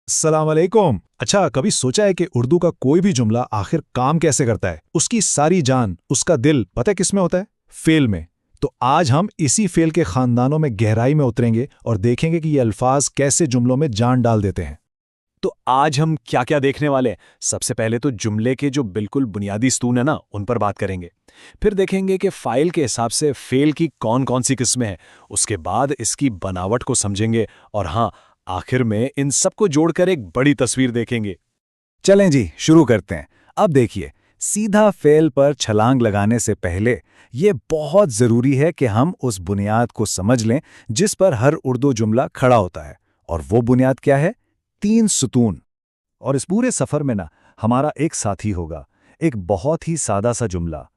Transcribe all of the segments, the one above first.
अस्सलाम वालेकुम। अच्छा, कभी सोचा है कि उर्दू का कोई भी जुमला आखिर काम कैसे करता है? उसकी सारी जान, उसका दिल पता है किस में होता है? फेल में। तो आज हम इसी फेल के खानदानों में गहराई में उतरेंगे और देखेंगे कि ये अल्फाज कैसे जुमलों में जान डाल देते हैं। तो आज हम क्या क्या देखने वाले हैं? सबसे पहले तो जुमले के जो बिल्कुल बुनियादी स्तून है ना, उन पर बात करेंगे। फिर देखेंगे कि फाइल के हिसाब से फेल की कौन कौन सी किस्में हैं। उसके बाद इसकी बनावट को समझेंगे और हाँ, आखिर में इन सबको जोड़कर एक बड़ी तस्वीर देखेंगे। चलें जी, शुरू करते हैं। अब देखिए, सीधा फेल पर छलांग लगाने से पहले ये बहुत ज़रूरी है कि हम उस बुनियाद को समझ लें जिस पर हर उर्दू जुमला खड़ा होता है। और वो बुनियाद क्या है? 3 सुतून। और इस पूरे सफ़र में ना हमारा एक साथी होगा, एक बहुत ही सादा सा जुमला,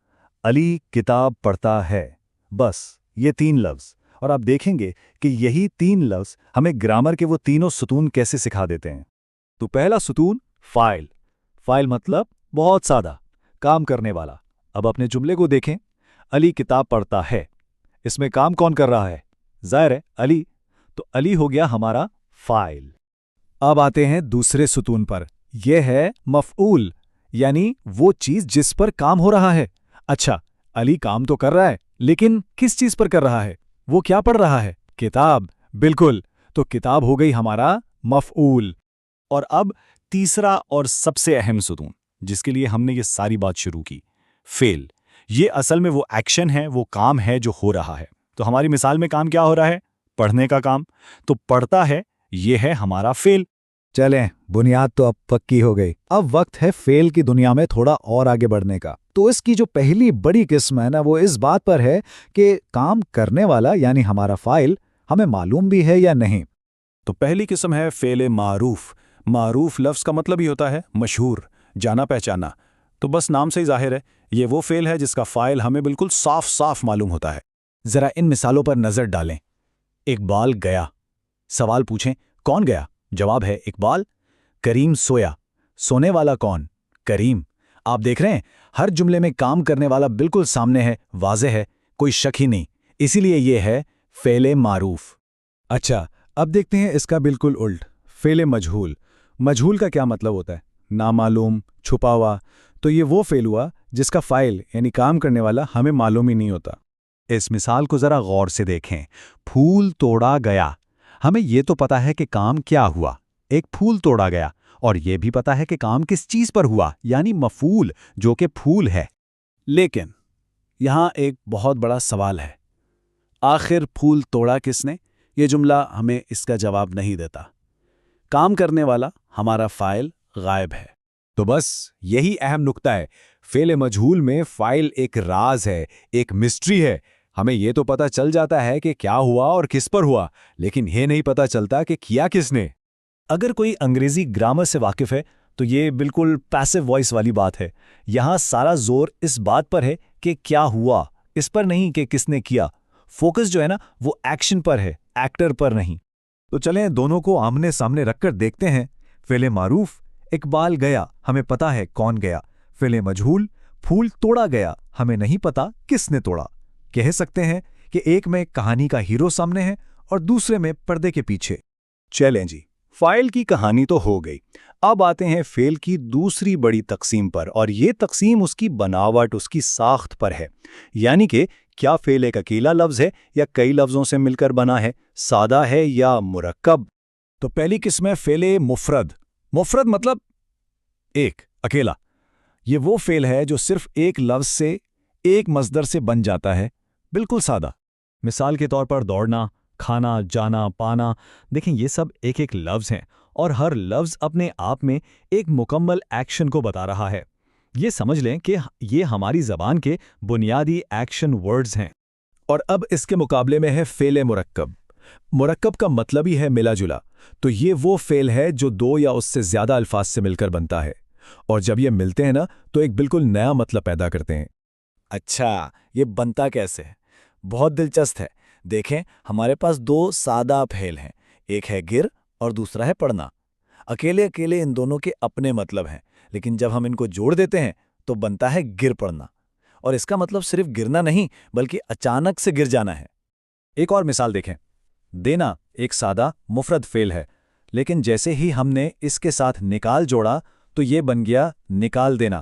अली किताब पढ़ता है। बस ये 3 लफ्ज़। और आप देखेंगे कि यही 3 लफ्ज़ हमें ग्रामर के वो तीनों सुतून कैसे सिखा देते हैं। तो पहला सुतून, फाइल। फाइल मतलब बहुत सादा, काम करने वाला। अब अपने जुमले को देखें, अली किताब पढ़ता है। इसमें काम कौन कर रहा है? ज़ाहिर है, अली। तो अली हो गया हमारा फाइल। अब आते हैं दूसरे सुतून पर। यह है मफ़ऊल, यानी वो चीज़ जिस पर काम हो रहा है। अच्छा, अली काम तो कर रहा है, लेकिन किस चीज़ पर कर रहा है? वो क्या पढ़ रहा है? किताब। बिल्कुल। तो किताब हो गई हमारा मफ़ऊल। और अब तीसरा और सबसे अहम सुतून, जिसके लिए हमने ये सारी बात शुरू की, फेल। ये असल में वो एक्शन है, वो काम है जो हो रहा है। तो हमारी मिसाल में काम क्या हो रहा है? पढ़ने का काम। तो पढ़ता है, ये है हमारा फेल। चलें, बुनियाद तो अब पक्की हो गई। अब वक्त है फेल की दुनिया में थोड़ा और आगे बढ़ने का। तो इसकी जो पहली बड़ी किस्म है ना, वो इस बात पर है कि काम करने वाला यानी हमारा फाइल हमें मालूम भी है या नहीं। तो पहली किस्म है फेल मारूफ। मारूफ लफ्ज़ का मतलब ही होता है मशहूर, जाना पहचाना। तो बस नाम से ही जाहिर है, ये वो फेल है जिसका फ़ाइल हमें बिल्कुल साफ साफ मालूम होता है। ज़रा इन मिसालों पर नज़र डालें। इकबाल गया। सवाल पूछें, कौन गया? जवाब है इकबाल। करीम सोया। सोने वाला कौन? करीम। आप देख रहे हैं, हर जुमले में काम करने वाला बिल्कुल सामने है, वाज़ेह है, कोई शक ही नहीं। इसीलिए ये है फेले मारूफ। अच्छा, अब देखते हैं इसका बिल्कुल उल्ट, फेल मजहूल। मजहूल का क्या मतलब होता है? नामालूम, छुपा हुआ। तो ये वो फेल हुआ जिसका फाइल यानी काम करने वाला हमें मालूम ही नहीं होता। इस मिसाल को ज़रा गौर से देखें। फूल तोड़ा गया। हमें ये तो पता है कि काम क्या हुआ, एक फूल तोड़ा गया। और ये भी पता है कि काम किस चीज़ पर हुआ, यानी मफूल, जो कि फूल है। लेकिन यहाँ एक बहुत बड़ा सवाल है, आखिर फूल तोड़ा किसने? ये जुमला हमें इसका जवाब नहीं देता। काम करने वाला हमारा फ़ाइल गायब है। तो बस यही अहम नुक्ता है। फेल मजहूल में फाइल एक राज है, एक मिस्ट्री है। हमें ये तो पता चल जाता है कि क्या हुआ और किस पर हुआ, लेकिन ये नहीं पता चलता कि किया किसने। अगर कोई अंग्रेजी ग्रामर से वाकिफ है तो ये बिल्कुल पैसिव वॉइस वाली बात है। यहाँ सारा जोर इस बात पर है कि क्या हुआ, इस पर नहीं कि किसने किया। फोकस जो है ना, वो एक्शन पर है, एक्टर पर नहीं। तो चलें दोनों को आमने सामने रखकर देखते हैं। फेले मारूफ, इकबाल गया, हमें पता है कौन गया। फेले मजहूल, फूल तोड़ा गया, हमें नहीं पता किसने तोड़ा। कह सकते हैं कि एक में कहानी का हीरो सामने है और दूसरे में पर्दे के पीछे। चलें जी, फाइल की कहानी तो हो गई। अब आते हैं फेल की दूसरी बड़ी तकसीम पर, और ये तकसीम उसकी बनावट, उसकी साख्त पर है। यानी कि क्या फेल एक अकेला लफ्ज़ है या कई लफ्ज़ों से मिलकर बना है, सादा है या मुरक्कब। तो पहली किस्म है फेले मुफरद। मुफरद मतलब एक, अकेला। ये वो फेल है जो सिर्फ एक लफ्ज़ से, एक मस्दर से बन जाता है, बिल्कुल सादा। मिसाल के तौर पर दौड़ना, खाना, जाना, पाना। देखें, ये सब एक एक लफ्ज़ हैं और हर लफ्ज़ अपने आप में एक मुकम्मल एक्शन को बता रहा है। ये समझ लें कि ये हमारी ज़बान के बुनियादी एक्शन वर्ड्स हैं। और अब इसके मुकाबले में है फेल मुरक्कब। मुरक्कब का मतलब ही है मिला जुला। तो ये वो फेल है जो दो या उससे ज़्यादा अल्फाज से मिलकर बनता है, और जब ये मिलते हैं ना, तो एक बिल्कुल नया मतलब पैदा करते हैं। अच्छा, ये बनता कैसे है? बहुत दिलचस्प है। देखें, हमारे पास दो सादा फेल हैं, एक है गिर और दूसरा है पढ़ना। अकेले अकेले इन दोनों के अपने मतलब हैं, लेकिन जब हम इनको जोड़ देते हैं तो बनता है गिर पड़ना। और इसका मतलब सिर्फ गिरना नहीं, बल्कि अचानक से गिर जाना है। एक और मिसाल देखें। देना एक सादा मुफरद फेल है, لیکن جیسے ہی ہم نے اس کے ساتھ نکال جوڑا تو یہ بن گیا نکال دینا۔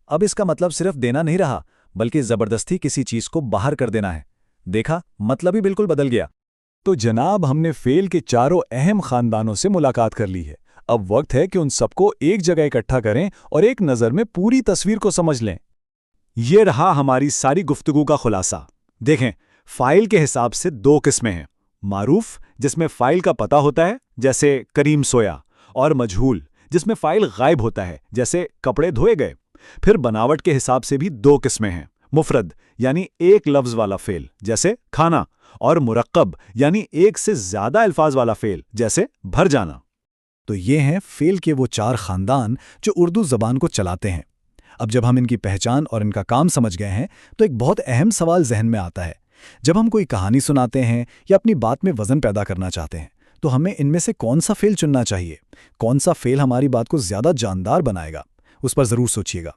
اب اس کا مطلب صرف دینا نہیں رہا، بلکہ زبردستی کسی چیز کو باہر کر دینا ہے۔ دیکھا، مطلب ہی بالکل بدل گیا۔ تو جناب، ہم نے فعل کے چاروں اہم خاندانوں سے ملاقات کر لی ہے۔ اب وقت ہے کہ ان سب کو ایک جگہ اکٹھا کریں اور ایک نظر میں پوری تصویر کو سمجھ لیں۔ یہ رہا ہماری ساری گفتگو کا خلاصہ۔ دیکھیں، فاعل کے حساب سے دو قسمیں ہیں: معروف، جس میں فاعل کا پتہ ہوتا ہے جیسے کریم سویا، اور مجہول، جس میں فاعل غائب ہوتا ہے جیسے کپڑے دھوئے گئے۔ پھر بناوٹ کے حساب سے بھی دو قسمیں ہیں: مفرد یعنی ایک لفظ والا فعل جیسے کھانا، اور مرکب یعنی ایک سے زیادہ الفاظ والا فعل جیسے بھر جانا۔ تو یہ ہیں فعل کے وہ چار خاندان جو اردو زبان کو چلاتے ہیں۔ اب جب ہم ان کی پہچان اور ان کا کام سمجھ گئے ہیں تو ایک بہت اہم سوال ذہن میں آتا ہے۔ جب ہم کوئی کہانی سناتے ہیں یا اپنی بات میں وزن پیدا کرنا چاہتے ہیں تو ہمیں ان میں سے کون سا فعل چننا چاہیے؟ کون سا فعل ہماری بات کو زیادہ جاندار بنائے گا؟ اس پر ضرور سوچیے گا۔